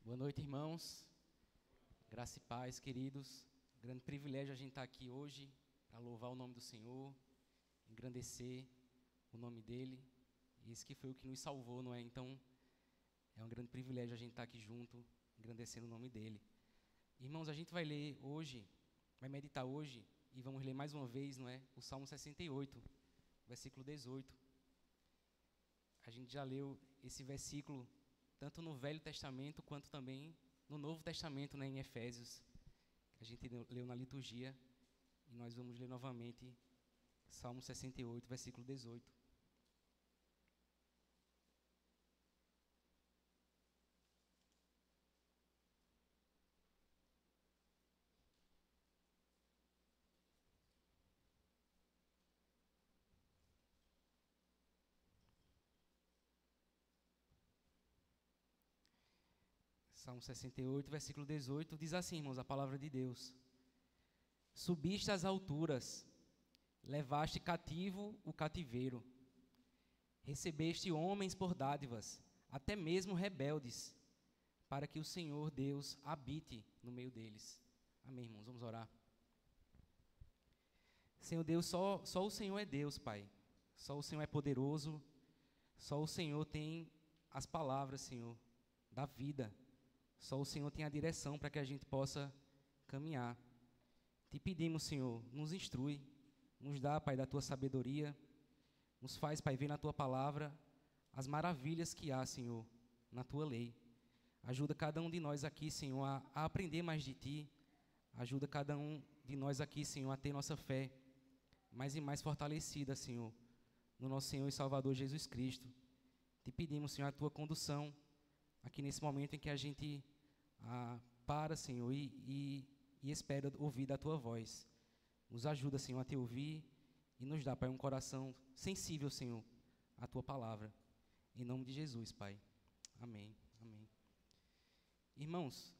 Boa noite, irmãos. Graça e paz, queridos. Grande privilégio a gente estar aqui hoje para louvar o nome do Senhor, engrandecer o nome dEle. E esse que foi o que nos salvou, não é? Então, é um grande privilégio a gente estar aqui junto, engrandecendo o nome dEle. Irmãos, a gente vai ler hoje, vai meditar hoje, e vamos ler mais uma vez, não é? O Salmo 68, versículo 18. A gente já leu esse versículo tanto no Velho Testamento quanto também no Novo Testamento, né, em Efésios, que a gente leu na liturgia, e nós vamos ler novamente Salmo 68, versículo 18. Salmo 68, versículo 18, diz assim, irmãos, a palavra de Deus: Subiste às alturas, levaste cativo o cativeiro, recebeste homens por dádivas, até mesmo rebeldes, para que o Senhor Deus habite no meio deles. Amém, irmãos, vamos orar. Senhor Deus, só o Senhor é Deus, Pai. Só o Senhor é poderoso, só o Senhor tem as palavras, Senhor, da vida. Só o Senhor tem a direção para que a gente possa caminhar. Te pedimos, Senhor, nos instrui, nos dá, Pai, da Tua sabedoria, nos faz, Pai, ver na Tua palavra as maravilhas que há, Senhor, na Tua lei. Ajuda cada um de nós aqui, Senhor, a aprender mais de Ti. Ajuda cada um de nós aqui, Senhor, a ter nossa fé mais e mais fortalecida, Senhor, no nosso Senhor e Salvador Jesus Cristo. Te pedimos, Senhor, a Tua condução aqui nesse momento em que a gente para, Senhor, e espera ouvir da Tua voz. Nos ajuda, Senhor, a Te ouvir e nos dá, Pai, um coração sensível, Senhor, à Tua palavra. Em nome de Jesus, Pai. Amém. Amém. Irmãos,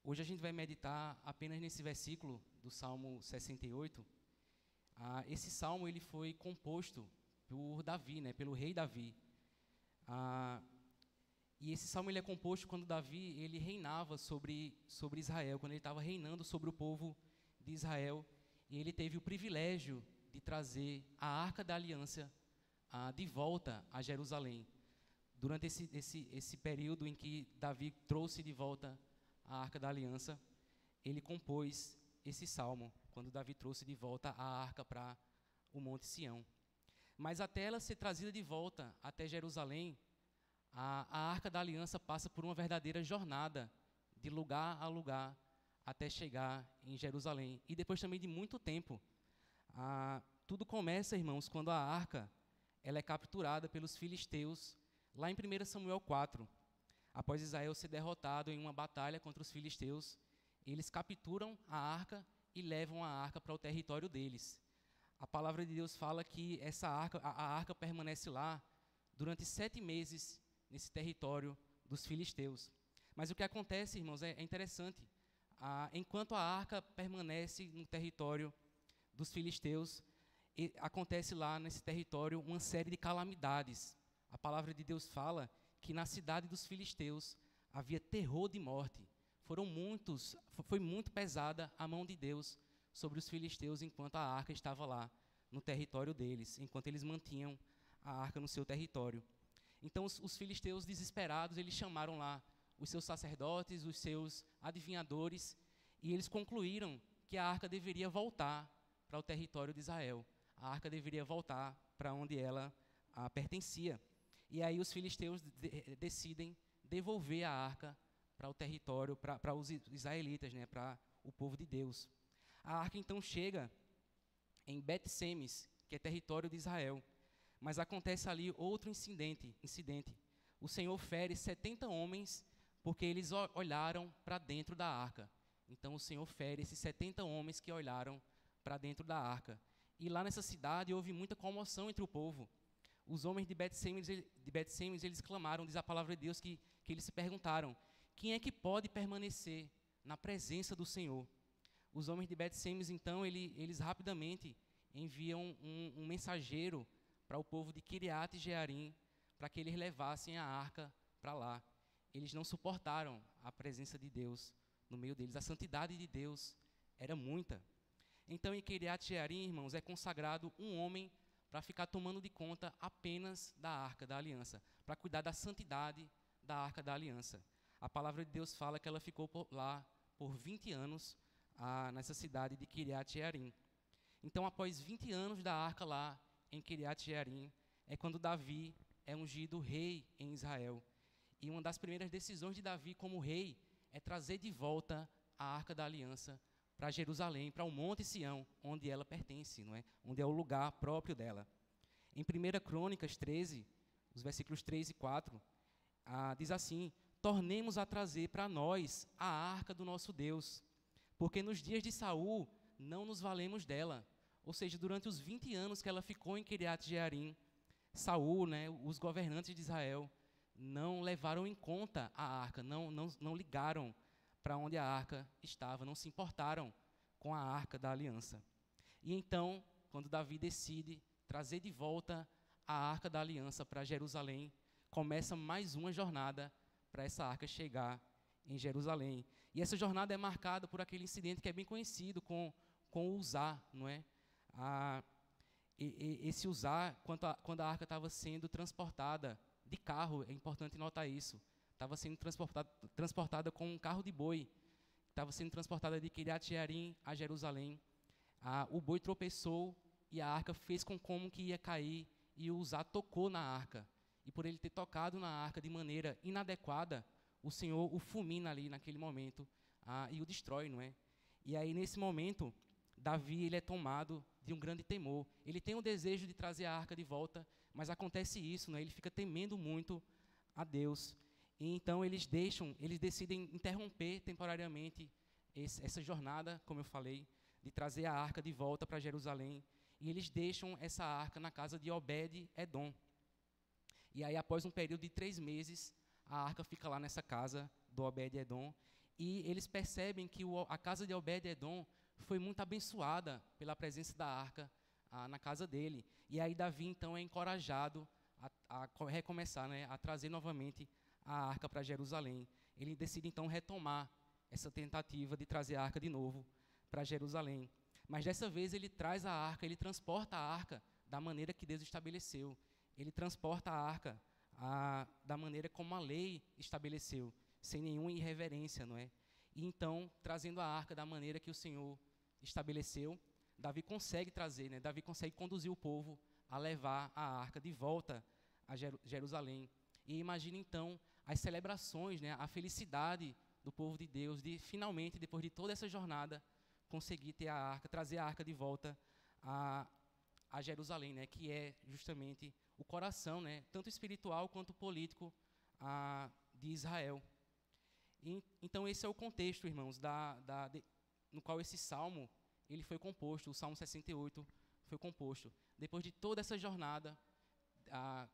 hoje a gente vai meditar apenas nesse versículo do Salmo 68. Esse salmo ele foi composto por Davi, né, pelo rei Davi. E esse salmo ele é composto quando Davi ele reinava sobre Israel, quando ele estava reinando sobre o povo de Israel, e ele teve o privilégio de trazer a Arca da Aliança de volta a Jerusalém. Durante esse período em que Davi trouxe de volta a Arca da Aliança, ele compôs esse salmo, quando Davi trouxe de volta a Arca para o Monte Sião. Mas até ela ser trazida de volta até Jerusalém, a Arca da Aliança passa por uma verdadeira jornada, de lugar a lugar, até chegar em Jerusalém. E depois também de muito tempo. Tudo começa, irmãos, quando a Arca ela é capturada pelos filisteus, lá em 1 Samuel 4. Após Israel ser derrotado em uma batalha contra os filisteus, eles capturam a Arca e levam a Arca para o território deles. A palavra de Deus fala que a Arca permanece lá durante 7 meses, nesse território dos filisteus. Mas o que acontece, irmãos, é interessante. Enquanto a arca permanece no território dos filisteus, acontece lá nesse território uma série de calamidades. A palavra de Deus fala que na cidade dos filisteus havia terror de morte. Foi muito pesada a mão de Deus sobre os filisteus enquanto a arca estava lá no território deles, enquanto eles mantinham a arca no seu território. Então os filisteus desesperados, eles chamaram lá os seus sacerdotes, os seus adivinhadores, e eles concluíram que a arca deveria voltar para o território de Israel. A arca deveria voltar para onde ela pertencia. E aí os filisteus decidem devolver a arca para o território, para os israelitas, né, para o povo de Deus. A arca então chega em Bet-Semes, que é território de Israel. Mas acontece ali outro incidente. O Senhor fere 70 homens porque eles olharam para dentro da arca. Então o Senhor fere esses 70 homens que olharam para dentro da arca. E lá nessa cidade houve muita comoção entre o povo. Os homens de Bet-Semes, eles clamaram, diz a palavra de Deus, que eles se perguntaram: quem é que pode permanecer na presença do Senhor? Os homens de Bet-Semes, então, eles rapidamente enviam um mensageiro para o povo de Kiriat Jearim, para que eles levassem a arca para lá. eles não suportaram a presença de Deus no meio deles. A santidade de Deus era muita. Então, em Kiriat Jearim, irmãos, é consagrado um homem para ficar tomando de conta apenas da Arca da Aliança, para cuidar da santidade da Arca da Aliança. A palavra de Deus fala que ela ficou lá por 20 anos, nessa cidade de Kiriat Jearim. Então, após 20 anos da arca lá em Kiriat Jearim, é quando Davi é ungido rei em Israel. E uma das primeiras decisões de Davi como rei é trazer de volta a Arca da Aliança para Jerusalém, para o Monte Sião, onde ela pertence, não é? Onde é o lugar próprio dela. Em 1 Crônicas 13, os versículos 3 e 4, diz assim: tornemos a trazer para nós a Arca do nosso Deus, porque nos dias de Saul não nos valemos dela. Ou seja, durante os 20 anos que ela ficou em Kiriat Jearim, Saul, né, os governantes de Israel, não levaram em conta a arca, não ligaram para onde a arca estava, não se importaram com a arca da aliança. E então, quando Davi decide trazer de volta a arca da aliança para Jerusalém, começa mais uma jornada para essa arca chegar em Jerusalém. E essa jornada é marcada por aquele incidente que é bem conhecido com o Uzá, não é? Esse Uzá, quando a arca estava sendo transportada de carro, é importante notar isso, estava sendo transportada com um carro de boi, estava sendo transportada de Kiriat Jearim a Jerusalém. O boi tropeçou e a arca fez como que ia cair, e o Uzá tocou na arca. E por ele ter tocado na arca de maneira inadequada, o Senhor o fulmina ali naquele momento e o destrói, não é? E aí, nesse momento, Davi ele é tomado de um grande temor. Ele tem o desejo de trazer a arca de volta, mas acontece isso, né? Ele fica temendo muito a Deus. E então eles decidem interromper temporariamente essa jornada, como eu falei, de trazer a arca de volta para Jerusalém. E eles deixam essa arca na casa de Obed-Edom. E aí, após um período de 3 meses, a arca fica lá nessa casa do Obed-Edom. E eles percebem que a casa de Obed-Edom foi muito abençoada pela presença da arca na casa dele. E aí Davi, então, é encorajado a recomeçar, né, a trazer novamente a arca para Jerusalém. Ele decide, então, retomar essa tentativa de trazer a arca de novo para Jerusalém. Mas dessa vez ele traz a arca, ele transporta a arca da maneira que Deus estabeleceu. Ele transporta a arca da maneira como a lei estabeleceu, sem nenhuma irreverência, não é? E então, trazendo a arca da maneira que o Senhor estabeleceu, Davi consegue trazer, né? Davi consegue conduzir o povo a levar a arca de volta a Jerusalém. E imagine então as celebrações, né? A felicidade do povo de Deus de finalmente, depois de toda essa jornada, conseguir ter a arca, trazer a arca de volta a Jerusalém, né? Que é justamente o coração, né? Tanto espiritual quanto político de Israel. Então esse é o contexto, irmãos, no qual esse salmo ele foi composto, o Salmo 68 foi composto. Depois de toda essa jornada,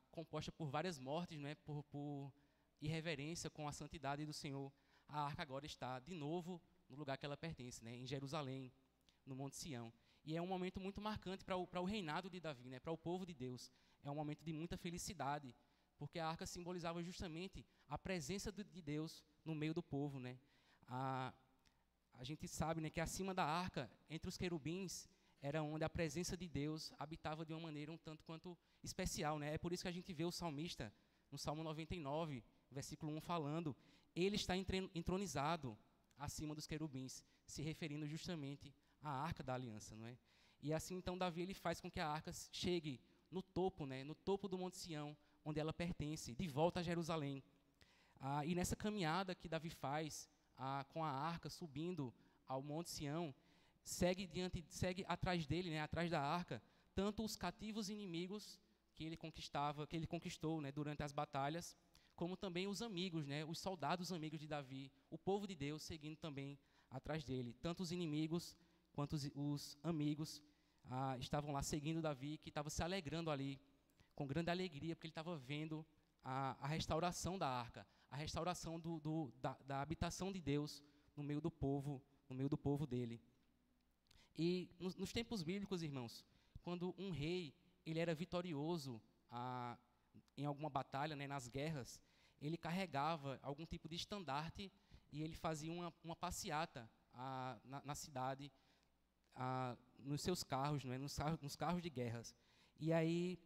composta por várias mortes, né, por irreverência com a santidade do Senhor, a arca agora está de novo no lugar que ela pertence, né, em Jerusalém, no Monte Sião. E é um momento muito marcante para o reinado de Davi, né, para o povo de Deus. É um momento de muita felicidade, porque a arca simbolizava justamente a presença de Deus no meio do povo, né. A gente sabe, né, que acima da arca, entre os querubins, era onde a presença de Deus habitava de uma maneira um tanto quanto especial, né? É por isso que a gente vê o salmista, no Salmo 99, versículo 1, falando: ele está entronizado acima dos querubins, se referindo justamente à arca da aliança, não é? E assim, então, Davi ele faz com que a arca chegue no topo, né, no topo do Monte Sião, onde ela pertence, de volta a Jerusalém. E nessa caminhada que Davi faz, com a arca subindo ao Monte Sião, segue atrás dele, né, atrás da arca, tanto os cativos inimigos que ele conquistou, né, durante as batalhas, como também os amigos, né, os soldados amigos de Davi, o povo de Deus seguindo também atrás dele. Tanto os inimigos quanto os amigos estavam lá seguindo Davi, que estava se alegrando ali, com grande alegria, porque ele estava vendo a restauração da arca, a restauração da habitação de Deus no meio do povo dele. E nos tempos bíblicos, irmãos, quando um rei ele era vitorioso em alguma batalha, né, nas guerras, ele carregava algum tipo de estandarte e ele fazia uma passeata na cidade, nos seus carros, não é? Nos carros de guerras. E aí,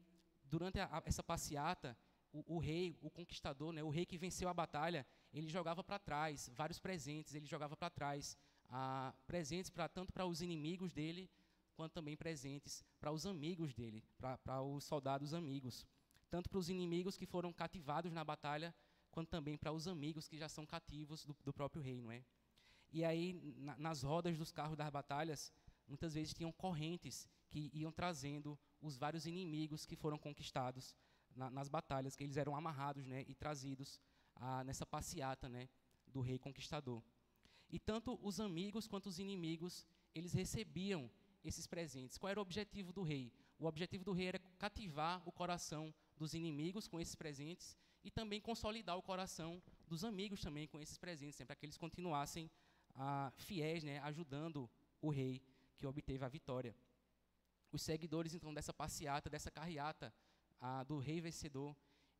durante essa passeata, o rei, o conquistador, né, o rei que venceu a batalha, ele jogava para trás vários presentes, ele jogava para trás presentes tanto para os inimigos dele, quanto também presentes para os amigos dele, para os soldados amigos. Tanto para os inimigos que foram cativados na batalha, quanto também para os amigos que já são cativos do próprio rei, não é? E aí, nas rodas dos carros das batalhas, muitas vezes tinham correntes que iam trazendo os vários inimigos que foram conquistados nas batalhas, que eles eram amarrados, né, e trazidos nessa passeata, né, do rei conquistador. E tanto os amigos quanto os inimigos, eles recebiam esses presentes. Qual era o objetivo do rei? O objetivo do rei era cativar o coração dos inimigos com esses presentes e também consolidar o coração dos amigos também com esses presentes, né, para que eles continuassem fiéis, né, ajudando o rei que obteve a vitória. Os seguidores, então, dessa passeata, dessa carreata do rei vencedor,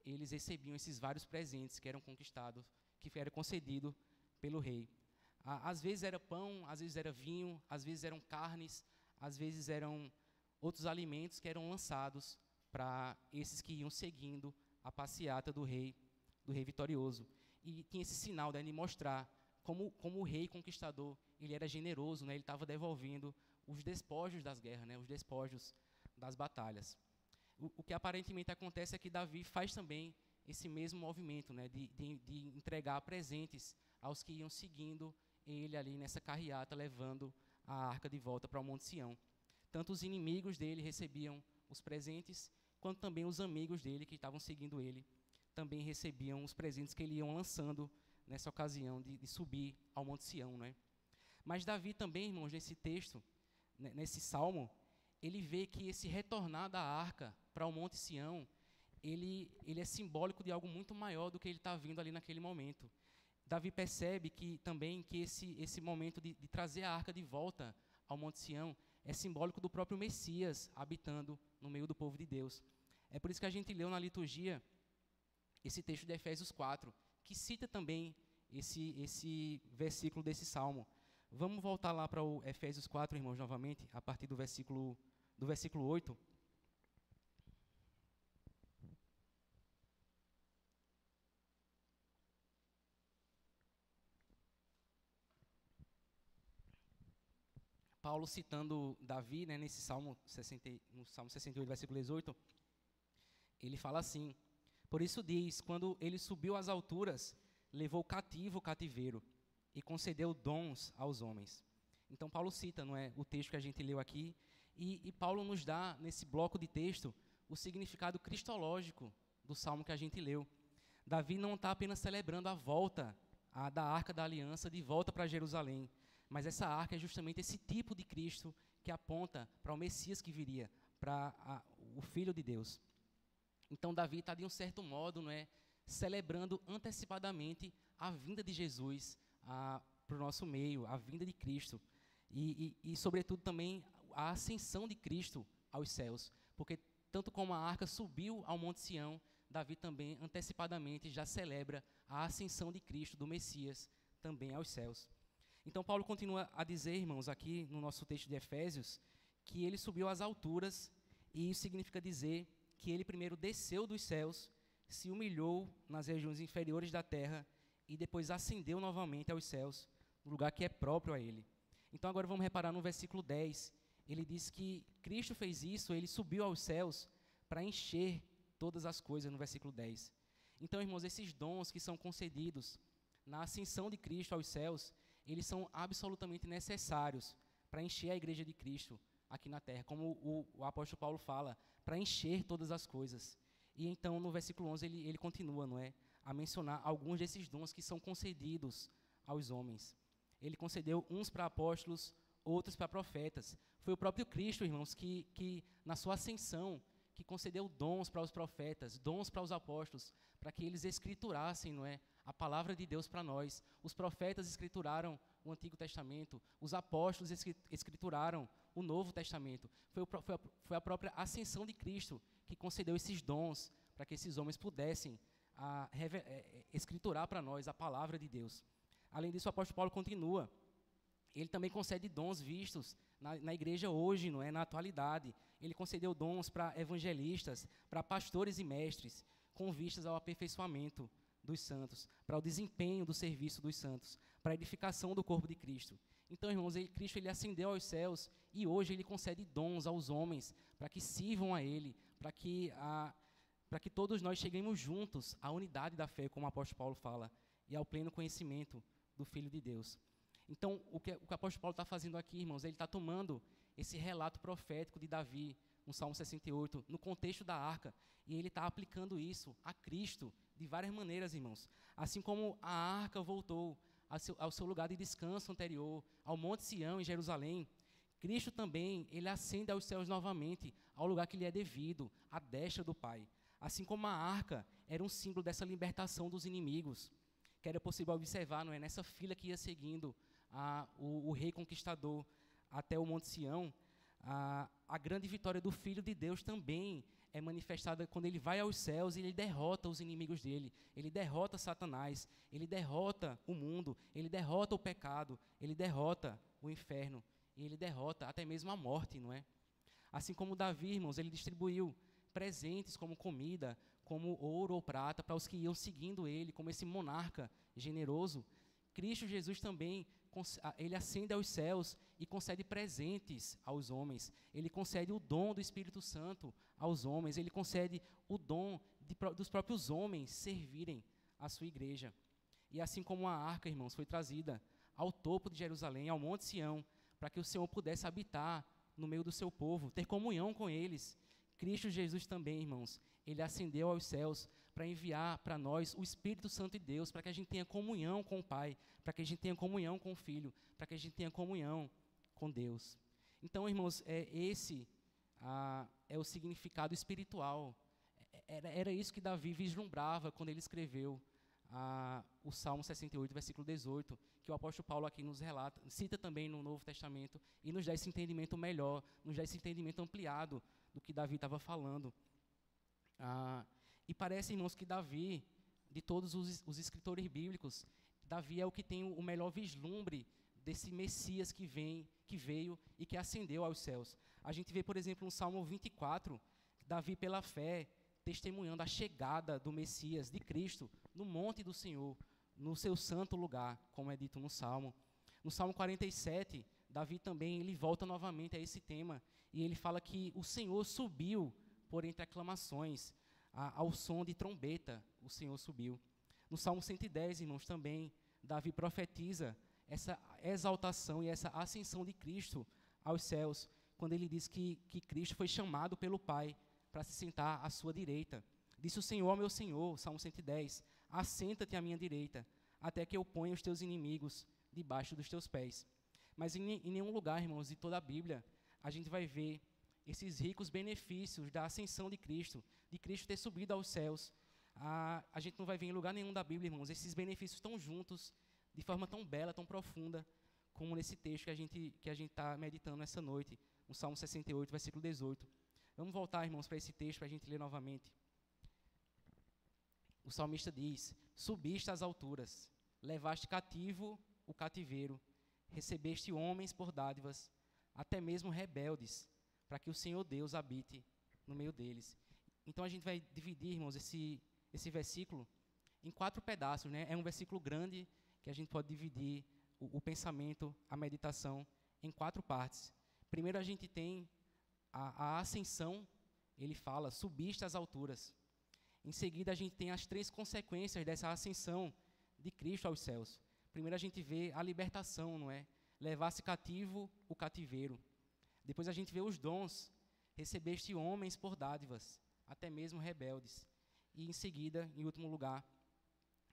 eles recebiam esses vários presentes que eram conquistados, que eram concedidos pelo rei. Às vezes era pão, às vezes era vinho, às vezes eram carnes, às vezes eram outros alimentos que eram lançados para esses que iam seguindo a passeata do rei vitorioso. E tinha esse sinal, né, de mostrar como o rei conquistador, ele era generoso, né, ele estava devolvendo os despojos das guerras, né, os despojos das batalhas. O que aparentemente acontece é que Davi faz também esse mesmo movimento, né, de entregar presentes aos que iam seguindo ele ali nessa carreata, levando a arca de volta para o Monte Sião. Tanto os inimigos dele recebiam os presentes, quanto também os amigos dele que estavam seguindo ele, também recebiam os presentes que ele iam lançando nessa ocasião de subir ao Monte Sião, né? Mas Davi também, irmãos, nesse texto, nesse salmo, ele vê que esse retornar da arca para o Monte Sião, ele é simbólico de algo muito maior do que ele está vendo ali naquele momento. Davi percebe que também que esse momento de trazer a arca de volta ao Monte Sião é simbólico do próprio Messias habitando no meio do povo de Deus. É por isso que a gente leu na liturgia esse texto de Efésios 4, que cita também esse versículo desse salmo. Vamos voltar lá para o Efésios 4, irmãos, novamente, a partir do versículo 8. Paulo citando Davi, né, no Salmo 68, versículo 18, ele fala assim: por isso diz, quando ele subiu às alturas, levou cativo o cativeiro e concedeu dons aos homens. Então Paulo cita, não é, o texto que a gente leu aqui, e Paulo nos dá, nesse bloco de texto, o significado cristológico do salmo que a gente leu. Davi não está apenas celebrando a volta da Arca da Aliança de volta para Jerusalém, mas essa arca é justamente esse tipo de Cristo que aponta para o Messias que viria, para o Filho de Deus. Então Davi está, de um certo modo, não é, celebrando antecipadamente a vinda de Jesus para o nosso meio, a vinda de Cristo. E, sobretudo, também a ascensão de Cristo aos céus. Porque, tanto como a arca subiu ao Monte Sião, Davi também, antecipadamente, já celebra a ascensão de Cristo, do Messias, também aos céus. Então, Paulo continua a dizer, irmãos, aqui no nosso texto de Efésios, que ele subiu às alturas, e isso significa dizer que ele primeiro desceu dos céus, se humilhou nas regiões inferiores da terra, e depois ascendeu novamente aos céus, no lugar que é próprio a ele. Então, agora vamos reparar no versículo 10. Ele diz que Cristo fez isso, ele subiu aos céus para encher todas as coisas, no versículo 10. Então, irmãos, esses dons que são concedidos na ascensão de Cristo aos céus, eles são absolutamente necessários para encher a igreja de Cristo aqui na terra, como o apóstolo Paulo fala, para encher todas as coisas. E então, no versículo 11, ele continua, não é, a mencionar alguns desses dons que são concedidos aos homens. Ele concedeu uns para apóstolos, outros para profetas. Foi o próprio Cristo, irmãos, que na sua ascensão, que concedeu dons para os profetas, dons para os apóstolos, para que eles escriturassem, não é, a palavra de Deus para nós. Os profetas escrituraram o Antigo Testamento, os apóstolos escrituraram o Novo Testamento. Foi a própria ascensão de Cristo que concedeu esses dons para que esses homens pudessem escriturar para nós a palavra de Deus. Além disso, o apóstolo Paulo continua. Ele também concede dons vistos na igreja hoje, não é, na atualidade. Ele concedeu dons para evangelistas, para pastores e mestres, com vistas ao aperfeiçoamento dos santos, para o desempenho do serviço dos santos, para a edificação do corpo de Cristo. Então, irmãos, Cristo ele ascendeu aos céus e hoje ele concede dons aos homens para que sirvam a Ele, para que todos nós cheguemos juntos à unidade da fé, como o apóstolo Paulo fala, e ao pleno conhecimento do Filho de Deus. Então, o que o apóstolo Paulo está fazendo aqui, irmãos, ele está tomando esse relato profético de Davi, no Salmo 68, no contexto da arca, e ele está aplicando isso a Cristo de várias maneiras, irmãos. Assim como a arca voltou ao seu lugar de descanso anterior, ao Monte Sião, em Jerusalém, Cristo também, ele ascende aos céus novamente, ao lugar que lhe é devido, à destra do Pai. Assim como a arca era um símbolo dessa libertação dos inimigos, que era possível observar, não é, nessa fila que ia seguindo o rei conquistador até o Monte Sião, a grande vitória do Filho de Deus também é manifestada quando ele vai aos céus e ele derrota os inimigos dele, ele derrota Satanás, ele derrota o mundo, ele derrota o pecado, ele derrota o inferno, e ele derrota até mesmo a morte, não é? Assim como Davi, irmãos, ele distribuiu presentes como comida, como ouro ou prata, para os que iam seguindo ele, como esse monarca generoso. Cristo Jesus também, ele ascende aos céus e concede presentes aos homens. Ele concede o dom do Espírito Santo aos homens. Ele concede o dom dos próprios homens servirem a sua igreja. E assim como a arca, irmãos, foi trazida ao topo de Jerusalém, ao Monte Sião, para que o Senhor pudesse habitar no meio do seu povo, ter comunhão com eles. Cristo Jesus também, irmãos, ele ascendeu aos céus para enviar para nós o Espírito Santo de Deus, para que a gente tenha comunhão com o Pai, para que a gente tenha comunhão com o Filho, para que a gente tenha comunhão com Deus. Então, irmãos, esse é o significado espiritual. Era isso que Davi vislumbrava quando ele escreveu o Salmo 68, versículo 18, que o apóstolo Paulo aqui nos relata, cita também no Novo Testamento, e nos dá esse entendimento melhor, nos dá esse entendimento ampliado do que Davi estava falando. E parece, irmãos, que Davi, de todos os escritores bíblicos, Davi é o que tem o melhor vislumbre desse Messias que veio e que ascendeu aos céus. A gente vê, por exemplo, no Salmo 24, Davi, pela fé, testemunhando a chegada do Messias, de Cristo, no monte do Senhor, no seu santo lugar, como é dito no Salmo. No Salmo 47, Davi também ele volta novamente a esse tema, e ele fala que o Senhor subiu por entre aclamações, ao som de trombeta, o Senhor subiu. No Salmo 110, irmãos, também, Davi profetiza essa exaltação e essa ascensão de Cristo aos céus, quando ele diz que Cristo foi chamado pelo Pai para se sentar à sua direita. Disse o Senhor ao meu Senhor, Salmo 110, assenta-te à minha direita, até que eu ponha os teus inimigos debaixo dos teus pés. Mas em nenhum lugar, irmãos, de toda a Bíblia, a gente vai ver esses ricos benefícios da ascensão de Cristo ter subido aos céus. A gente não vai ver em lugar nenhum da Bíblia, irmãos, esses benefícios tão juntos, de forma tão bela, tão profunda, como nesse texto que a gente está meditando essa noite, no Salmo 68, versículo 18. Vamos voltar, irmãos, para esse texto, para a gente ler novamente. O salmista diz: subiste às alturas, levaste cativo o cativeiro, recebeste homens por dádivas, até mesmo rebeldes, para que o Senhor Deus habite no meio deles. Então a gente vai dividir, irmãos, esse versículo em 4 pedaços, né? É um versículo grande que a gente pode dividir o pensamento, a meditação, em 4 partes. Primeiro a gente tem a ascensão, ele fala, subiste às alturas. Em seguida a gente tem as 3 consequências dessa ascensão de Cristo aos céus. Primeiro a gente vê a libertação, não é? Levar-se cativo o cativeiro. Depois a gente vê os dons, recebeste homens por dádivas, até mesmo rebeldes. E em seguida, em último lugar,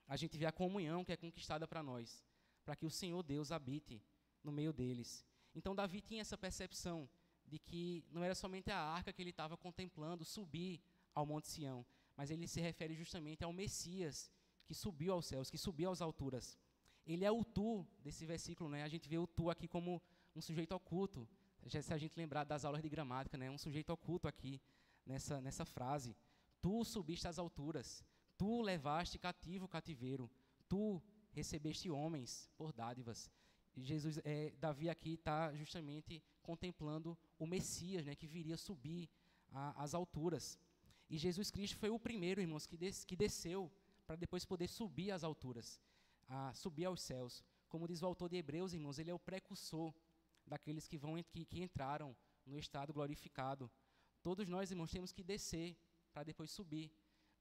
a gente vê a comunhão que é conquistada para nós, para que o Senhor Deus habite no meio deles. Então Davi tinha essa percepção de que não era somente a arca que ele estava contemplando subir ao Monte Sião, mas ele se refere justamente ao Messias que subiu aos céus, que subiu às alturas. Ele é o tu desse versículo, né? A gente vê o tu aqui como um sujeito oculto. Se a gente lembrar das aulas de gramática, né? Um sujeito oculto aqui nessa frase. Tu subiste às alturas, Tu levaste cativo o cativeiro, tu recebeste homens por dádivas. Davi aqui está justamente contemplando o Messias, né, que viria subir às alturas. E Jesus Cristo foi o primeiro, irmãos, que desceu para depois poder subir às alturas, subir aos céus. Como diz o autor de Hebreus, irmãos, ele é o precursor daqueles que entraram no estado glorificado. Todos nós, irmãos, temos que descer para depois subir.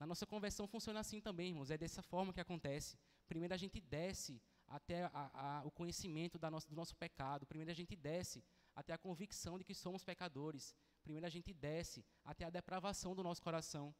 Na nossa conversão funciona assim também, irmãos, é dessa forma que acontece. Primeiro a gente desce até o conhecimento do nosso pecado. Primeiro a gente desce até a convicção de que somos pecadores. Primeiro a gente desce até a depravação do nosso coração.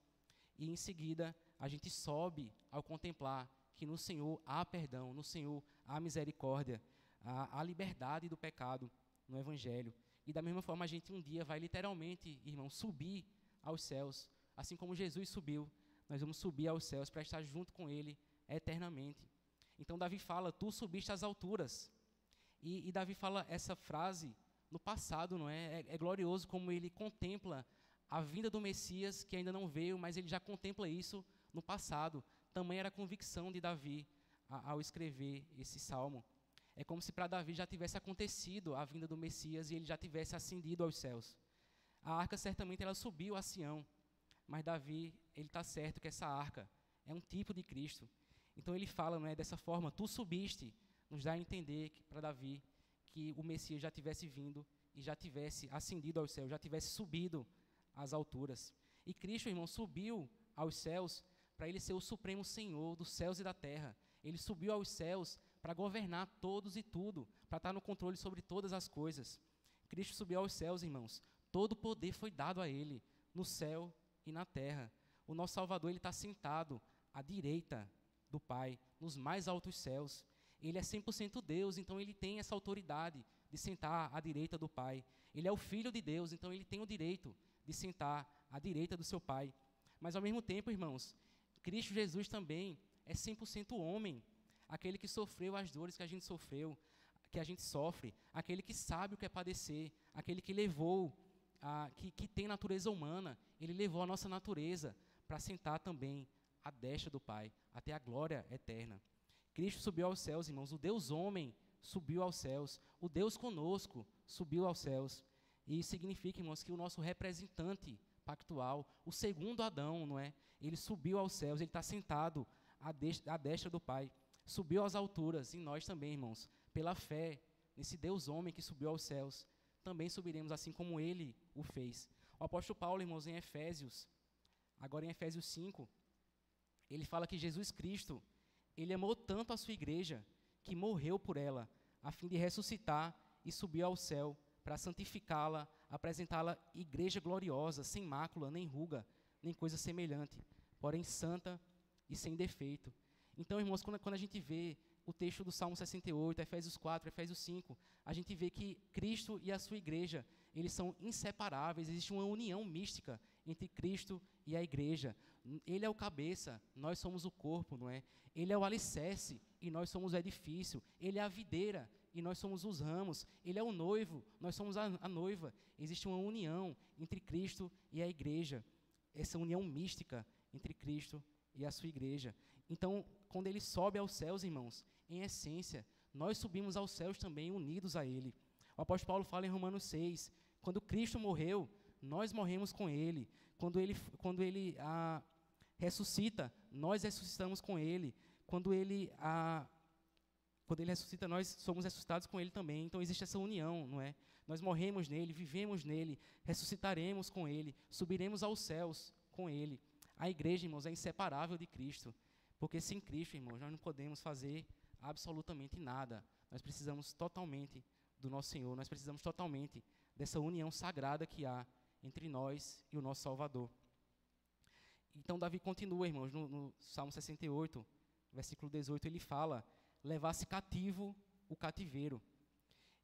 E em seguida a gente sobe ao contemplar que no Senhor há perdão, no Senhor há misericórdia, há liberdade do pecado no Evangelho. E da mesma forma a gente um dia vai literalmente, irmão, subir aos céus. Assim como Jesus subiu, nós vamos subir aos céus para estar junto com Ele eternamente. Então Davi fala, tu subiste às alturas. E Davi fala essa frase no passado, não é? É glorioso como ele contempla a vinda do Messias, que ainda não veio, mas ele já contempla isso no passado. Tamanha era a convicção de Davi ao escrever esse salmo. É como se para Davi já tivesse acontecido a vinda do Messias e ele já tivesse ascendido aos céus. A arca certamente ela subiu a Sião, mas Davi, ele está certo que essa arca é um tipo de Cristo. Então ele fala, não é, dessa forma, tu subiste, nos dá a entender para Davi que o Messias já tivesse vindo e já tivesse ascendido aos céus, já tivesse subido às alturas. E Cristo, irmão, subiu aos céus para ele ser o supremo Senhor dos céus e da terra. Ele subiu aos céus para governar todos e tudo, para estar no controle sobre todas as coisas. Cristo subiu aos céus, irmãos. Todo o poder foi dado a ele, no céu e na terra. O nosso Salvador, ele está sentado à direita do Pai, nos mais altos céus. Ele é 100% Deus, então ele tem essa autoridade de sentar à direita do Pai. Ele é o Filho de Deus, então ele tem o direito de sentar à direita do seu Pai. Mas ao mesmo tempo, irmãos, Cristo Jesus também é 100% homem, aquele que sofreu as dores que a gente sofreu, que a gente sofre, aquele que sabe o que é padecer, aquele que levou, que tem natureza humana, ele levou a nossa natureza para sentar também à destra do Pai, até a glória eterna. Cristo subiu aos céus, irmãos, o Deus homem subiu aos céus, o Deus conosco subiu aos céus. E isso significa, irmãos, que o nosso representante pactual, o segundo Adão, não é? Ele subiu aos céus, ele está sentado à destra do Pai, subiu às alturas, e nós também, irmãos, pela fé nesse Deus homem que subiu aos céus, também subiremos assim como ele o fez. O apóstolo Paulo, irmãos, em Efésios, agora em Efésios 5, ele fala que Jesus Cristo, ele amou tanto a sua igreja, que morreu por ela, a fim de ressuscitar e subir ao céu, para santificá-la, apresentá-la igreja gloriosa, sem mácula, nem ruga, nem coisa semelhante, porém santa e sem defeito. Então, irmãos, quando a gente vê o texto do Salmo 68, Efésios 4, Efésios 5, a gente vê que Cristo e a sua igreja, eles são inseparáveis, existe uma união mística entre Cristo e a igreja. Ele é o cabeça, nós somos o corpo, não é? Ele é o alicerce e nós somos o edifício. Ele é a videira e nós somos os ramos. Ele é o noivo, nós somos a noiva. Existe uma união entre Cristo e a igreja. Essa união mística entre Cristo e a sua igreja. Então, quando ele sobe aos céus, irmãos, em essência, nós subimos aos céus também unidos a ele. O apóstolo Paulo fala em Romanos 6, quando Cristo morreu, nós morremos com ele. Quando ele ressuscita, nós ressuscitamos com ele. Quando ele ressuscita, nós somos ressuscitados com ele também. Então existe essa união, não é? Nós morremos nele, vivemos nele, ressuscitaremos com ele, subiremos aos céus com ele. A igreja, irmãos, é inseparável de Cristo, porque sem Cristo, irmãos, nós não podemos fazer absolutamente nada. Nós precisamos totalmente do nosso Senhor, nós precisamos totalmente dessa união sagrada que há entre nós e o nosso Salvador. Então, Davi continua, irmãos, no Salmo 68, versículo 18, ele fala, levasse cativo o cativeiro.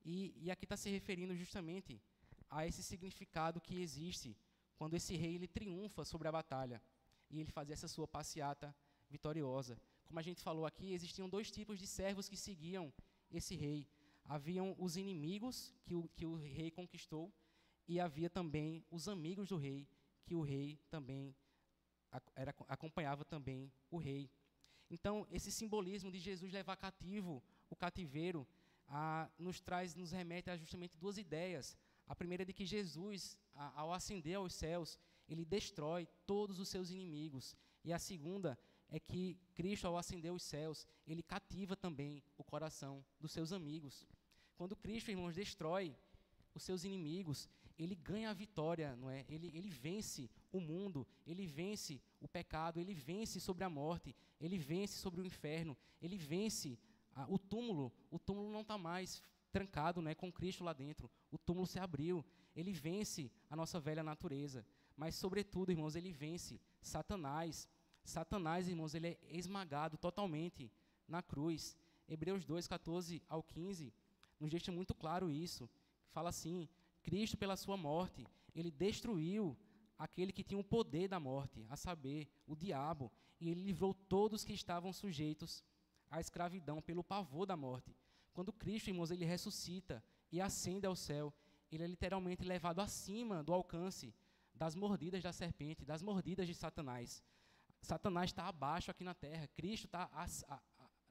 E aqui está se referindo justamente a esse significado que existe quando esse rei ele triunfa sobre a batalha e ele fazia essa sua passeata vitoriosa. Como a gente falou aqui, existiam dois tipos de servos que seguiam esse rei. Haviam os inimigos que o rei conquistou e havia também os amigos do rei, que o rei também acompanhava também o rei. Então, esse simbolismo de Jesus levar cativo o cativeiro nos remete a justamente duas ideias. A primeira é de que Jesus, ao ascender aos céus, ele destrói todos os seus inimigos. E a segunda é que Cristo, ao ascender aos céus, ele cativa também o coração dos seus amigos. Quando Cristo, irmãos, destrói os seus inimigos, ele ganha a vitória, não é? Ele vence o mundo, ele vence o pecado, ele vence sobre a morte, ele vence sobre o inferno, ele vence o túmulo. O túmulo não está mais trancado, né, com Cristo lá dentro. O túmulo se abriu. Ele vence a nossa velha natureza. Mas, sobretudo, irmãos, ele vence Satanás. Satanás, irmãos, ele é esmagado totalmente na cruz. Hebreus 2, 14 ao 15, nos deixa muito claro isso. Fala assim: Cristo, pela sua morte, ele destruiu aquele que tinha o poder da morte, a saber, o diabo, e ele livrou todos que estavam sujeitos à escravidão pelo pavor da morte. Quando Cristo, irmãos, ele ressuscita e ascende ao céu, ele é literalmente levado acima do alcance das mordidas da serpente, das mordidas de Satanás. Satanás está abaixo aqui na terra, Cristo está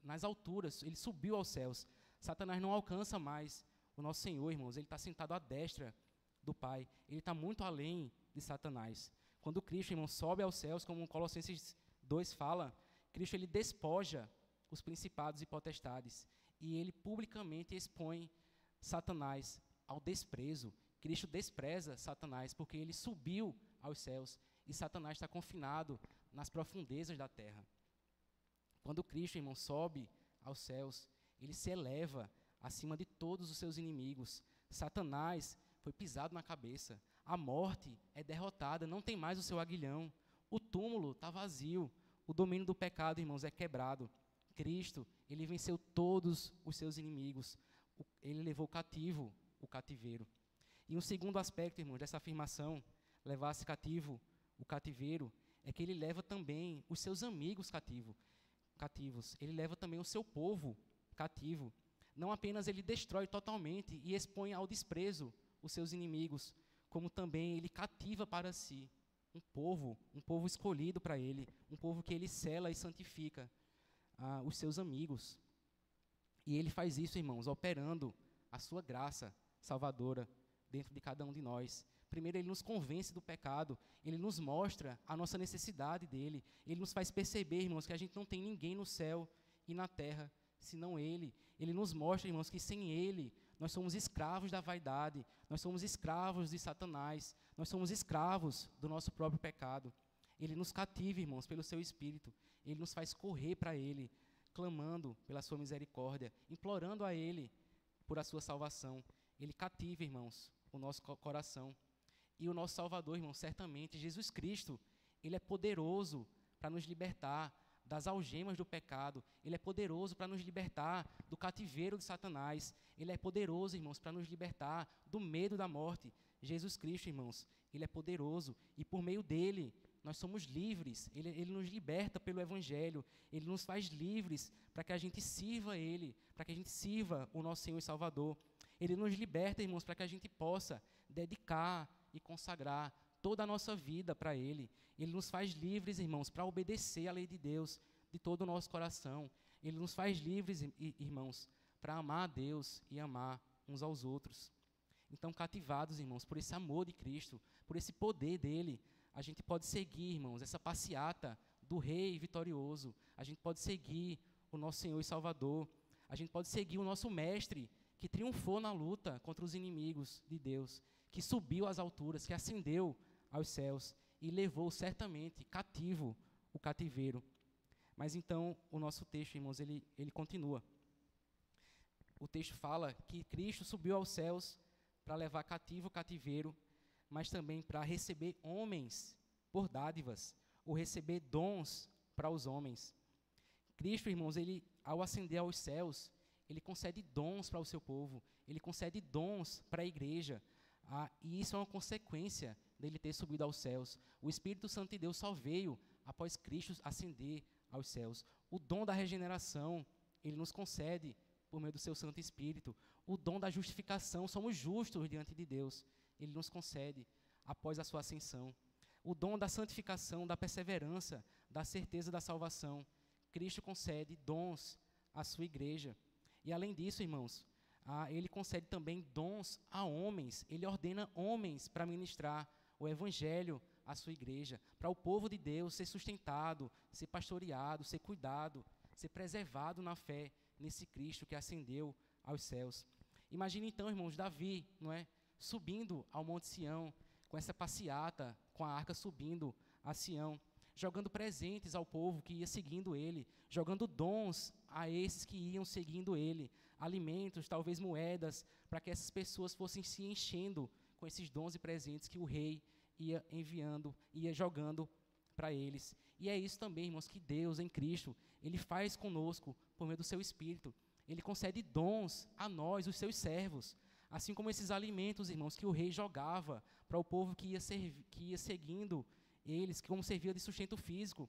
nas alturas, ele subiu aos céus. Satanás não alcança mais o nosso Senhor, irmãos, ele está sentado à destra do Pai, ele está muito além de Satanás. Quando Cristo, irmãos, sobe aos céus, como Colossenses 2 fala, Cristo ele despoja os principados e potestades, e ele publicamente expõe Satanás ao desprezo. Cristo despreza Satanás, porque ele subiu aos céus, e Satanás está confinado nas profundezas da terra. Quando Cristo, irmão, sobe aos céus, ele se eleva acima de todos os seus inimigos. Satanás foi pisado na cabeça. A morte é derrotada, não tem mais o seu aguilhão. O túmulo está vazio. O domínio do pecado, irmãos, é quebrado. Cristo, ele venceu todos os seus inimigos. Ele levou cativo o cativeiro. E um segundo aspecto, irmãos, dessa afirmação, levar-se cativo o cativeiro, é que ele leva também os seus amigos cativos. Ele leva também o seu povo cativo. Não apenas ele destrói totalmente e expõe ao desprezo os seus inimigos, como também ele cativa para si um povo escolhido para ele, um povo que ele sela e santifica, os seus amigos. E ele faz isso, irmãos, operando a sua graça salvadora dentro de cada um de nós. Primeiro, ele nos convence do pecado, ele nos mostra a nossa necessidade dele, ele nos faz perceber, irmãos, que a gente não tem ninguém no céu e na terra senão ele. Ele nos mostra, irmãos, que sem ele nós somos escravos da vaidade, nós somos escravos de Satanás, nós somos escravos do nosso próprio pecado. Ele nos cativa, irmãos, pelo seu Espírito, ele nos faz correr para ele, clamando pela sua misericórdia, implorando a ele por a sua salvação. Ele cativa, irmãos, o nosso coração. E o nosso Salvador, irmão, certamente, Jesus Cristo, ele é poderoso para nos libertar das algemas do pecado. Ele é poderoso para nos libertar do cativeiro de Satanás. Ele é poderoso, irmãos, para nos libertar do medo da morte. Jesus Cristo, irmãos, ele é poderoso e por meio dele nós somos livres. Ele nos liberta pelo Evangelho. Ele nos faz livres para que a gente sirva ele, para que a gente sirva o nosso Senhor e Salvador. Ele nos liberta, irmãos, para que a gente possa dedicar e consagrar toda a nossa vida para ele. Ele nos faz livres, irmãos, para obedecer à lei de Deus de todo o nosso coração. Ele nos faz livres, irmãos, para amar a Deus e amar uns aos outros. Então, cativados, irmãos, por esse amor de Cristo, por esse poder dele, a gente pode seguir, irmãos, essa passeata do Rei vitorioso. A gente pode seguir o nosso Senhor e Salvador. A gente pode seguir o nosso Mestre, que triunfou na luta contra os inimigos de Deus, que subiu às alturas, que ascendeu aos céus e levou certamente cativo o cativeiro. Mas então, o nosso texto, irmãos, ele continua. O texto fala que Cristo subiu aos céus para levar cativo o cativeiro, mas também para receber homens por dádivas, ou receber dons para os homens. Cristo, irmãos, ele, ao ascender aos céus, ele concede dons para o seu povo, ele concede dons para a igreja, e isso é uma consequência dele ter subido aos céus. O Espírito Santo de Deus só veio após Cristo ascender aos céus. O dom da regeneração, ele nos concede por meio do seu Santo Espírito. O dom da justificação, somos justos diante de Deus, ele nos concede após a sua ascensão. O dom da santificação, da perseverança, da certeza da salvação. Cristo concede dons à sua igreja. E além disso, irmãos, ele concede também dons a homens. Ele ordena homens para ministrar o evangelho à sua igreja, para o povo de Deus ser sustentado, ser pastoreado, ser cuidado, ser preservado na fé nesse Cristo que ascendeu aos céus. Imagine então, irmãos, Davi, não é, subindo ao Monte Sião, com essa passeata, com a arca subindo a Sião, jogando presentes ao povo que ia seguindo ele, jogando dons a esses que iam seguindo ele, alimentos, talvez moedas, para que essas pessoas fossem se enchendo com esses dons e presentes que o rei ia enviando, ia jogando para eles. E é isso também, irmãos, que Deus em Cristo, Ele faz conosco por meio do seu Espírito. Ele concede dons a nós, os seus servos, assim como esses alimentos, irmãos, que o rei jogava para o povo que ia seguindo eles, que como servia de sustento físico.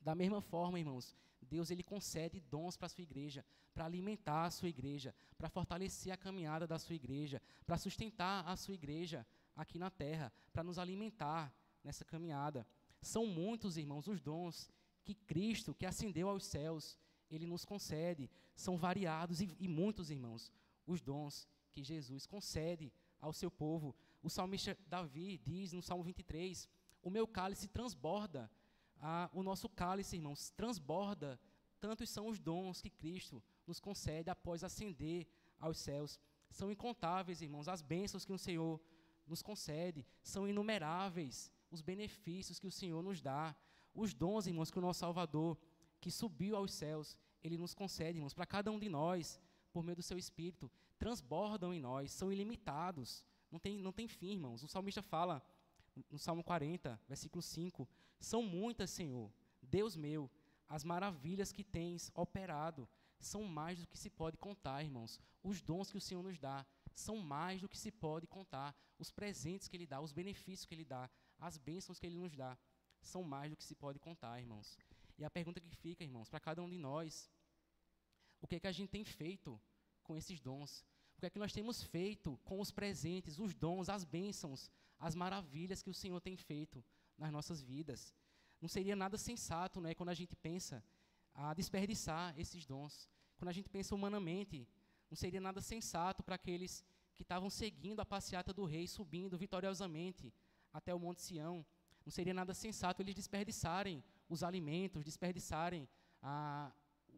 Da mesma forma, irmãos, Deus ele concede dons para a sua igreja, para alimentar a sua igreja, para fortalecer a caminhada da sua igreja, para sustentar a sua igreja aqui na terra, para nos alimentar nessa caminhada. São muitos, irmãos, os dons que Cristo, que ascendeu aos céus, ele nos concede. São variados e muitos, irmãos, os dons que Jesus concede ao seu povo. O salmista Davi diz no Salmo 23, o meu cálice transborda. O nosso cálice, irmãos, transborda. Tantos são os dons que Cristo nos concede após ascender aos céus. São incontáveis, irmãos, as bênçãos que o Senhor nos concede. São inumeráveis os benefícios que o Senhor nos dá. Os dons, irmãos, que o nosso Salvador, que subiu aos céus, Ele nos concede, irmãos, para cada um de nós, por meio do seu Espírito, transbordam em nós, são ilimitados. Não tem fim, irmãos. O salmista fala, no Salmo 40, versículo 5, são muitas, Senhor, Deus meu, as maravilhas que tens operado, são mais do que se pode contar, irmãos. Os dons que o Senhor nos dá são mais do que se pode contar. Os presentes que Ele dá, os benefícios que Ele dá, as bênçãos que Ele nos dá, são mais do que se pode contar, irmãos. E a pergunta que fica, irmãos, para cada um de nós, o que é que a gente tem feito com esses dons? O que é que nós temos feito com os presentes, os dons, as bênçãos, as maravilhas que o Senhor tem feito nas nossas vidas? Não seria nada sensato, né, quando a gente pensa a desperdiçar esses dons. Quando a gente pensa humanamente, não seria nada sensato para aqueles que estavam seguindo a passeata do rei, subindo vitoriosamente até o Monte Sião. Não seria nada sensato eles desperdiçarem os alimentos, desperdiçarem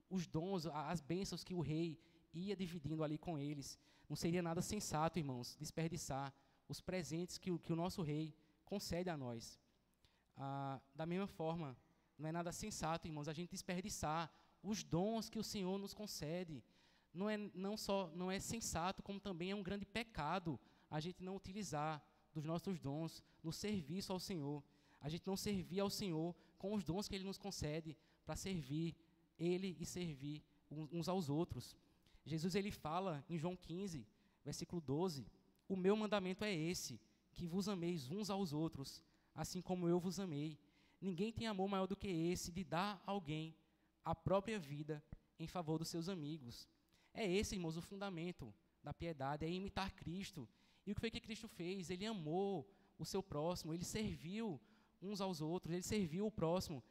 os dons, as bênçãos que o rei ia dividindo ali com eles. Não seria nada sensato, irmãos, desperdiçar os presentes que o nosso rei concede a nós. Da mesma forma, não é nada sensato, irmãos, a gente desperdiçar os dons que o Senhor nos concede. Não é sensato, como também é um grande pecado a gente não utilizar dos nossos dons no serviço ao Senhor. A gente não servir ao Senhor com os dons que Ele nos concede para servir Ele e servir uns aos outros. Jesus ele fala em João 15, versículo 12, o meu mandamento é esse, que vos ameis uns aos outros, assim como eu vos amei. Ninguém tem amor maior do que esse, de dar a alguém a própria vida em favor dos seus amigos. É esse, irmãos, o fundamento da piedade, é imitar Cristo. E o que foi que Cristo fez? Ele amou o seu próximo, ele serviu uns aos outros, ele serviu o próximo.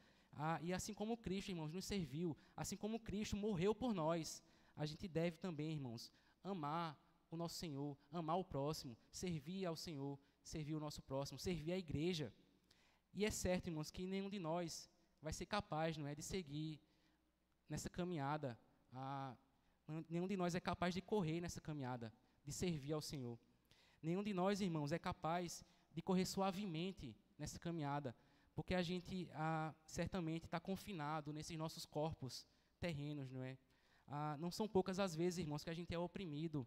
E assim como Cristo, irmãos, nos serviu, assim como Cristo morreu por nós, a gente deve também, irmãos, amar o nosso Senhor, amar o próximo, servir ao Senhor, servir o nosso próximo, servir a igreja. E é certo, irmãos, que nenhum de nós vai ser capaz, não é, de seguir nessa caminhada. Nenhum de nós é capaz de correr nessa caminhada, de servir ao Senhor. Nenhum de nós, irmãos, é capaz de correr suavemente nessa caminhada, porque a gente certamente está confinado nesses nossos corpos terrenos, não é? Não são poucas as vezes, irmãos, que a gente é oprimido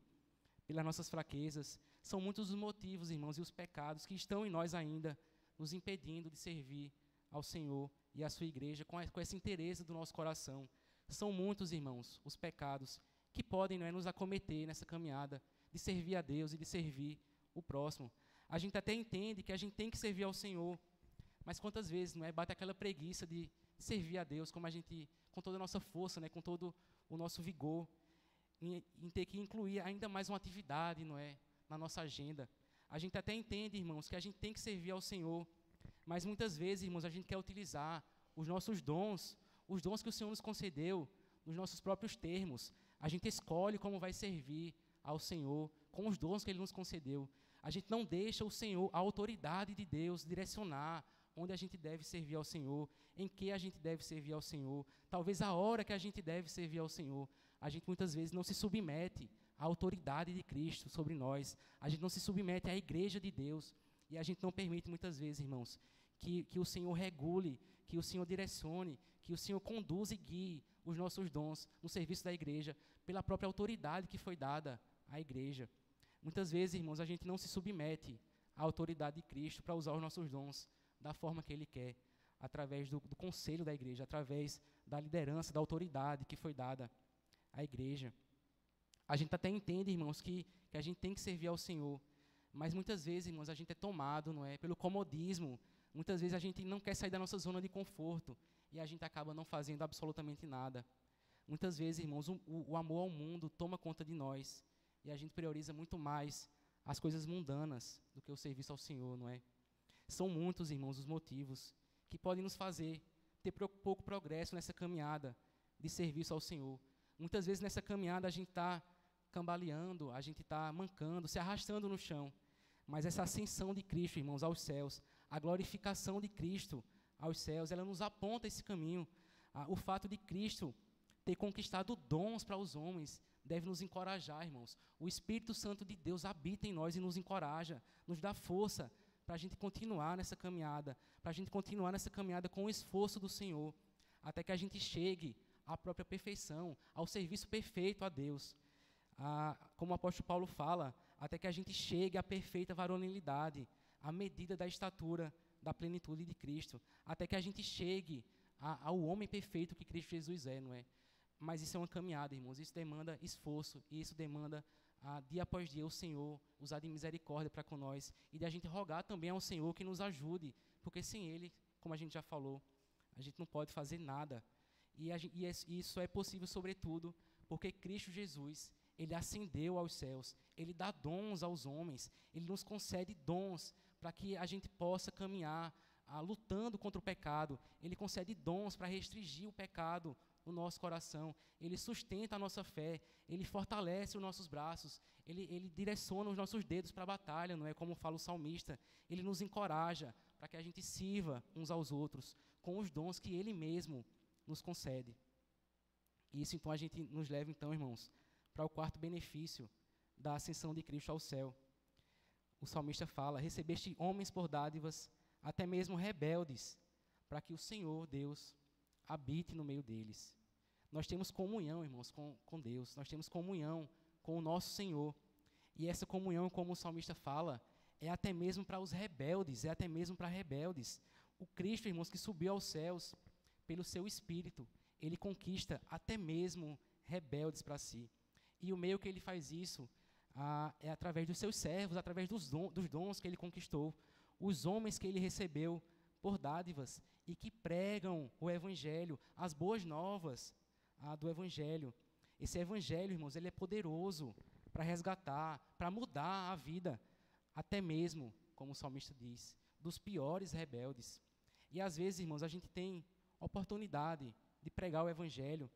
pelas nossas fraquezas. São muitos os motivos, irmãos, e os pecados que estão em nós ainda, nos impedindo de servir ao Senhor e à sua igreja com esse interesse do nosso coração. São muitos, irmãos, os pecados que podem, não é, nos acometer nessa caminhada de servir a Deus e de servir o próximo. A gente até entende que a gente tem que servir ao Senhor, mas quantas vezes, não é, bate aquela preguiça de servir a Deus com toda a nossa força, né, com todo o nosso vigor, em ter que incluir ainda mais uma atividade, não é, na nossa agenda. A gente até entende, irmãos, que a gente tem que servir ao Senhor, Mas muitas vezes, irmãos, a gente quer utilizar os nossos dons, os dons que o Senhor nos concedeu, nos nossos próprios termos. A gente escolhe como vai servir ao Senhor, com os dons que Ele nos concedeu. A gente não deixa o Senhor, a autoridade de Deus, direcionar onde a gente deve servir ao Senhor, em que a gente deve servir ao Senhor, talvez a hora que a gente deve servir ao Senhor. A gente muitas vezes não se submete à autoridade de Cristo sobre nós, a gente não se submete à igreja de Deus, e a gente não permite muitas vezes, irmãos, que o Senhor regule, que o Senhor direcione, que o Senhor conduza e guie os nossos dons no serviço da igreja, pela própria autoridade que foi dada à igreja. Muitas vezes, irmãos, a gente não se submete à autoridade de Cristo para usar os nossos dons da forma que Ele quer, através do conselho da igreja, através da liderança, da autoridade que foi dada à igreja. A gente até entende, irmãos, que a gente tem que servir ao Senhor, mas muitas vezes, irmãos, a gente é tomado, não é, pelo comodismo. Muitas vezes a gente não quer sair da nossa zona de conforto e a gente acaba não fazendo absolutamente nada. Muitas vezes, irmãos, o amor ao mundo toma conta de nós e a gente prioriza muito mais as coisas mundanas do que o serviço ao Senhor, não é? São muitos, irmãos, os motivos que podem nos fazer ter pouco progresso nessa caminhada de serviço ao Senhor. Muitas vezes nessa caminhada a gente está cambaleando, a gente está mancando, se arrastando no chão. Mas essa ascensão de Cristo, irmãos, aos céus, a glorificação de Cristo aos céus, ela nos aponta esse caminho. O fato de Cristo ter conquistado dons para os homens deve nos encorajar, irmãos. O Espírito Santo de Deus habita em nós e nos encoraja, nos dá força para a gente continuar nessa caminhada, para a gente continuar nessa caminhada com o esforço do Senhor, até que a gente chegue à própria perfeição, ao serviço perfeito a Deus. Como o apóstolo Paulo fala, até que a gente chegue à perfeita varonilidade, à medida da estatura da plenitude de Cristo, até que a gente chegue ao homem perfeito que Cristo Jesus é, não é? Mas isso é uma caminhada, irmãos, isso demanda esforço, e isso demanda, dia após dia, o Senhor usar de misericórdia para com nós, e de a gente rogar também ao Senhor que nos ajude, porque sem Ele, como a gente já falou, a gente não pode fazer nada, e isso é possível, sobretudo, porque Cristo Jesus, Ele ascendeu aos céus, Ele dá dons aos homens, Ele nos concede dons para que a gente possa caminhar lutando contra o pecado. Ele concede dons para restringir o pecado no nosso coração. Ele sustenta a nossa fé, Ele fortalece os nossos braços, Ele direciona os nossos dedos para a batalha, não é como fala o salmista. Ele nos encoraja para que a gente sirva uns aos outros com os dons que Ele mesmo nos concede. E isso, então, a gente nos leva, então, irmãos, para o quarto benefício da ascensão de Cristo ao céu. O salmista fala: recebeste homens por dádivas, até mesmo rebeldes, para que o Senhor, Deus, habite no meio deles. Nós temos comunhão, irmãos, com Deus, nós temos comunhão com o nosso Senhor, e essa comunhão, como o salmista fala, é até mesmo para os rebeldes, é até mesmo para rebeldes. O Cristo, irmãos, que subiu aos céus pelo seu Espírito, Ele conquista até mesmo rebeldes para si, e o meio que Ele faz isso é através dos seus servos, através dos dons que Ele conquistou, os homens que Ele recebeu por dádivas e que pregam o Evangelho, as boas novas do Evangelho. Esse Evangelho, irmãos, ele é poderoso para resgatar, para mudar a vida, até mesmo, como o salmista diz, dos piores rebeldes. E às vezes, irmãos, a gente tem oportunidade de pregar o Evangelho,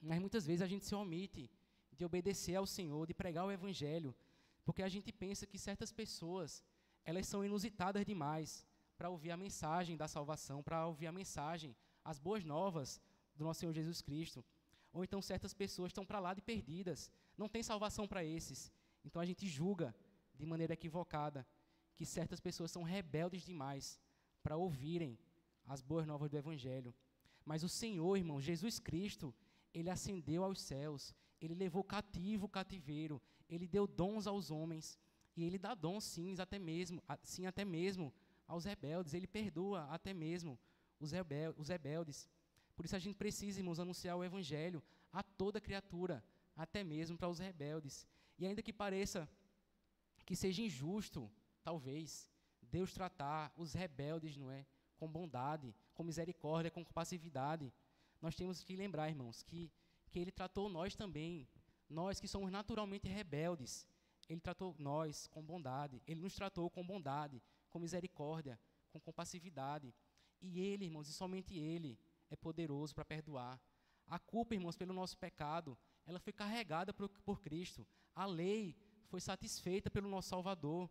mas muitas vezes a gente se omite de obedecer ao Senhor, de pregar o Evangelho, porque a gente pensa que certas pessoas, elas são inusitadas demais para ouvir a mensagem da salvação, para ouvir a mensagem, as boas novas do nosso Senhor Jesus Cristo. Ou então certas pessoas estão para lá de perdidas, não tem salvação para esses. Então a gente julga de maneira equivocada que certas pessoas são rebeldes demais para ouvirem as boas novas do Evangelho. Mas o Senhor, irmão, Jesus Cristo, Ele ascendeu aos céus, Ele levou cativo o cativeiro, Ele deu dons aos homens, e Ele dá dons, sim, até mesmo aos rebeldes. Ele perdoa até mesmo os rebeldes. Por isso a gente precisa, irmãos, anunciar o Evangelho a toda criatura, até mesmo para os rebeldes. E ainda que pareça que seja injusto, talvez, Deus tratar os rebeldes, não é, com bondade, com misericórdia, com compassividade, nós temos que lembrar, irmãos, que Ele tratou nós também, nós que somos naturalmente rebeldes, Ele tratou nós com bondade, Ele nos tratou com bondade, com misericórdia, com compassividade. E Ele, irmãos, e somente Ele é poderoso para perdoar. A culpa, irmãos, pelo nosso pecado, ela foi carregada por Cristo. A lei foi satisfeita pelo nosso Salvador.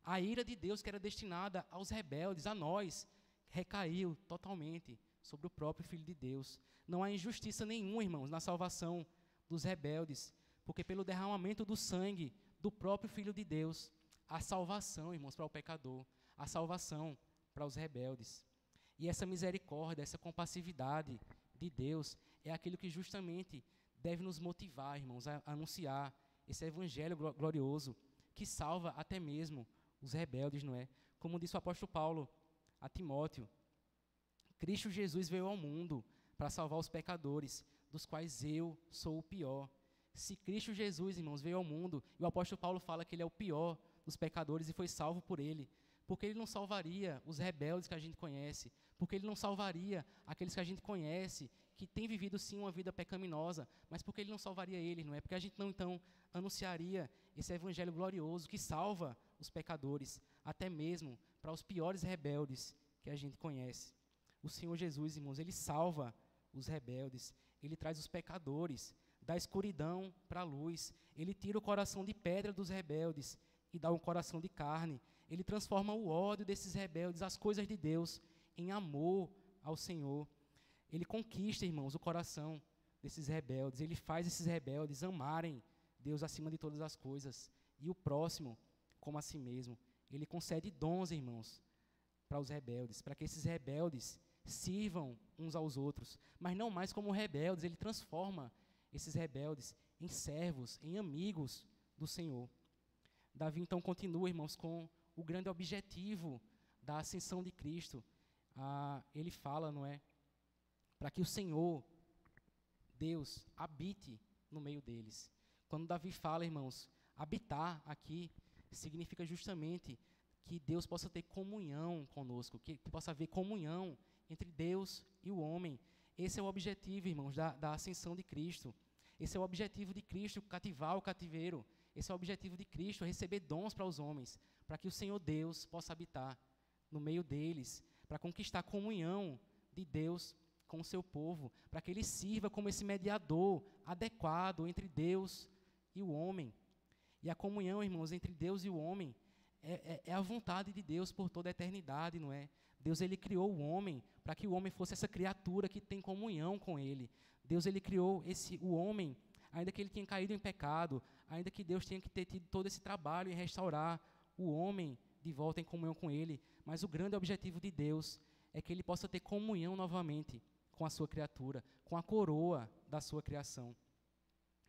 A ira de Deus, que era destinada aos rebeldes, a nós, recaiu totalmente sobre o próprio Filho de Deus. Não há injustiça nenhuma, irmãos, na salvação dos rebeldes, porque pelo derramamento do sangue do próprio Filho de Deus, a salvação, irmãos, para o pecador, a salvação para os rebeldes. E essa misericórdia, essa compassividade de Deus é aquilo que justamente deve nos motivar, irmãos, a anunciar esse evangelho glorioso que salva até mesmo os rebeldes, não é? Como disse o apóstolo Paulo a Timóteo, Cristo Jesus veio ao mundo para salvar os pecadores, dos quais eu sou o pior. Se Cristo Jesus, irmãos, veio ao mundo, e o apóstolo Paulo fala que ele é o pior dos pecadores e foi salvo por ele, porque ele não salvaria os rebeldes que a gente conhece, porque ele não salvaria aqueles que a gente conhece, que têm vivido sim uma vida pecaminosa, mas porque ele não salvaria eles, não é? Porque a gente não então anunciaria esse evangelho glorioso que salva os pecadores, até mesmo para os piores rebeldes que a gente conhece. O Senhor Jesus, irmãos, ele salva os rebeldes, ele traz os pecadores da escuridão para a luz, ele tira o coração de pedra dos rebeldes e dá um coração de carne, ele transforma o ódio desses rebeldes, as coisas de Deus, em amor ao Senhor. Ele conquista, irmãos, o coração desses rebeldes, ele faz esses rebeldes amarem Deus acima de todas as coisas e o próximo como a si mesmo. Ele concede dons, irmãos, para os rebeldes, para que esses rebeldes sirvam uns aos outros, mas não mais como rebeldes, ele transforma esses rebeldes em servos, em amigos do Senhor. Davi então continua, irmãos, com o grande objetivo da ascensão de Cristo. Ele fala, não é? Para que o Senhor, Deus, habite no meio deles. Quando Davi fala, irmãos, habitar aqui significa justamente que Deus possa ter comunhão conosco, que possa haver comunhão entre Deus e o homem. Esse é o objetivo, irmãos, da ascensão de Cristo. Esse é o objetivo de Cristo, cativar o cativeiro. Esse é o objetivo de Cristo, receber dons para os homens, para que o Senhor Deus possa habitar no meio deles, para conquistar a comunhão de Deus com o seu povo, para que ele sirva como esse mediador adequado entre Deus e o homem. E a comunhão, irmãos, entre Deus e o homem é a vontade de Deus por toda a eternidade, não é? Deus, ele criou o homem para que o homem fosse essa criatura que tem comunhão com ele. Deus, ele criou o homem, ainda que ele tenha caído em pecado, ainda que Deus tenha que ter tido todo esse trabalho em restaurar o homem de volta em comunhão com ele, mas o grande objetivo de Deus é que ele possa ter comunhão novamente com a sua criatura, com a coroa da sua criação.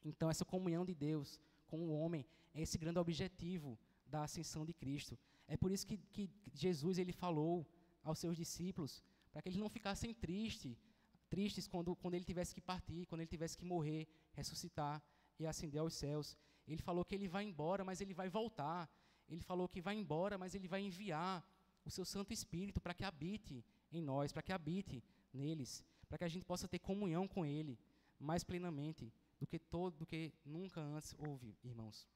Então, essa comunhão de Deus com o homem é esse grande objetivo da ascensão de Cristo. É por isso que Jesus, ele falou aos seus discípulos, para que eles não ficassem tristes quando ele tivesse que partir, quando ele tivesse que morrer, ressuscitar e ascender aos céus. Ele falou que ele vai embora, mas ele vai voltar. Ele falou que vai embora, mas ele vai enviar o seu Santo Espírito para que habite em nós, para que habite neles, para que a gente possa ter comunhão com ele mais plenamente do que nunca antes houve, irmãos.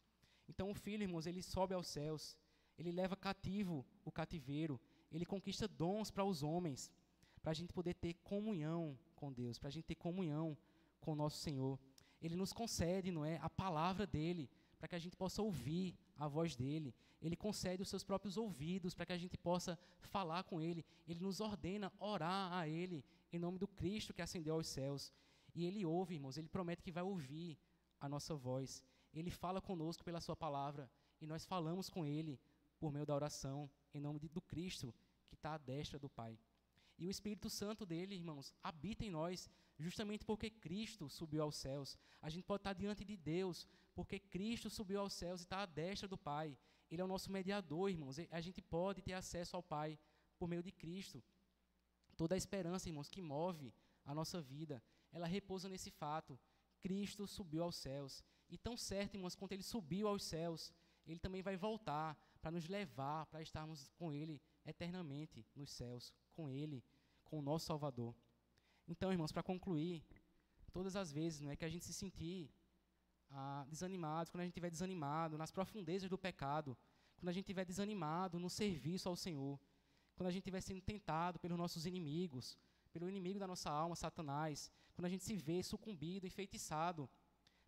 Então o Filho, irmãos, ele sobe aos céus, ele leva cativo o cativeiro, ele conquista dons para os homens, para a gente poder ter comunhão com Deus, para a gente ter comunhão com o nosso Senhor. Ele nos concede, não é, a palavra dele, para que a gente possa ouvir a voz dele. Ele concede os seus próprios ouvidos para que a gente possa falar com ele. Ele nos ordena orar a ele em nome do Cristo que ascendeu aos céus. E ele ouve, irmãos, ele promete que vai ouvir a nossa voz. Ele fala conosco pela sua palavra e nós falamos com ele por meio da oração em nome do Cristo que está à destra do Pai. E o Espírito Santo dele, irmãos, habita em nós justamente porque Cristo subiu aos céus. A gente pode estar diante de Deus porque Cristo subiu aos céus e está à destra do Pai. Ele é o nosso mediador, irmãos. A gente pode ter acesso ao Pai por meio de Cristo. Toda a esperança, irmãos, que move a nossa vida, ela repousa nesse fato. Cristo subiu aos céus. E tão certo, irmãos, quando ele subiu aos céus, ele também vai voltar para nos levar, para estarmos com ele eternamente nos céus, com ele, com o nosso Salvador. Então, irmãos, para concluir, todas as vezes, não é, que a gente se sentir desanimado, quando a gente estiver desanimado nas profundezas do pecado, quando a gente estiver desanimado no serviço ao Senhor, quando a gente estiver sendo tentado pelos nossos inimigos, pelo inimigo da nossa alma, Satanás, quando a gente se vê sucumbido, enfeitiçado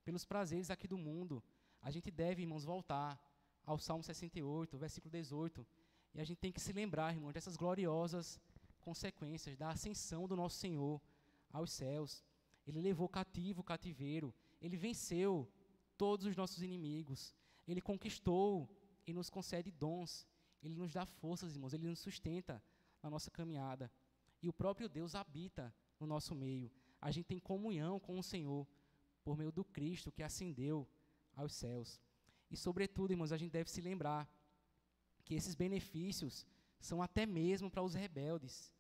pelos prazeres aqui do mundo, a gente deve, irmãos, voltar ao Salmo 68, versículo 18, e a gente tem que se lembrar, irmãos, dessas gloriosas consequências da ascensão do nosso Senhor aos céus. Ele levou cativo o cativeiro, ele venceu todos os nossos inimigos, ele conquistou e nos concede dons, ele nos dá forças, irmãos, ele nos sustenta na nossa caminhada. E o próprio Deus habita no nosso meio. A gente tem comunhão com o Senhor por meio do Cristo que ascendeu aos céus. E, sobretudo, irmãos, a gente deve se lembrar que esses benefícios são até mesmo para os rebeldes.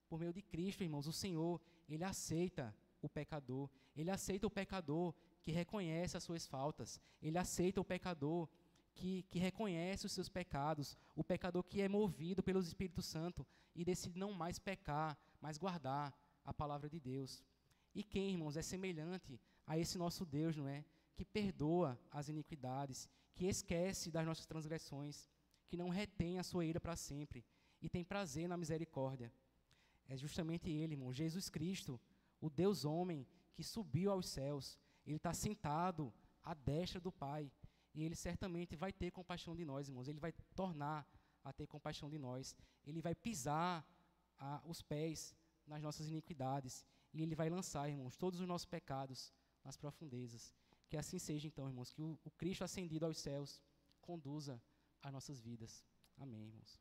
Por meio de Cristo, irmãos, o Senhor, ele aceita o pecador. Ele aceita o pecador que reconhece as suas faltas. Ele aceita o pecador que reconhece os seus pecados, o pecador que é movido pelo Espírito Santo e decide não mais pecar, mas guardar a palavra de Deus. E quem, irmãos, é semelhante a esse nosso Deus, não é? Que perdoa as iniquidades, que esquece das nossas transgressões, que não retém a sua ira para sempre e tem prazer na misericórdia. É justamente Ele, irmão, Jesus Cristo, o Deus homem que subiu aos céus. Ele está sentado à destra do Pai. E Ele certamente vai ter compaixão de nós, irmãos. Ele vai tornar a ter compaixão de nós. Ele vai pisar os pés nas nossas iniquidades. E Ele vai lançar, irmãos, todos os nossos pecados nas profundezas. Que assim seja, então, irmãos, que o Cristo ascendido aos céus conduza as nossas vidas. Amém, irmãos.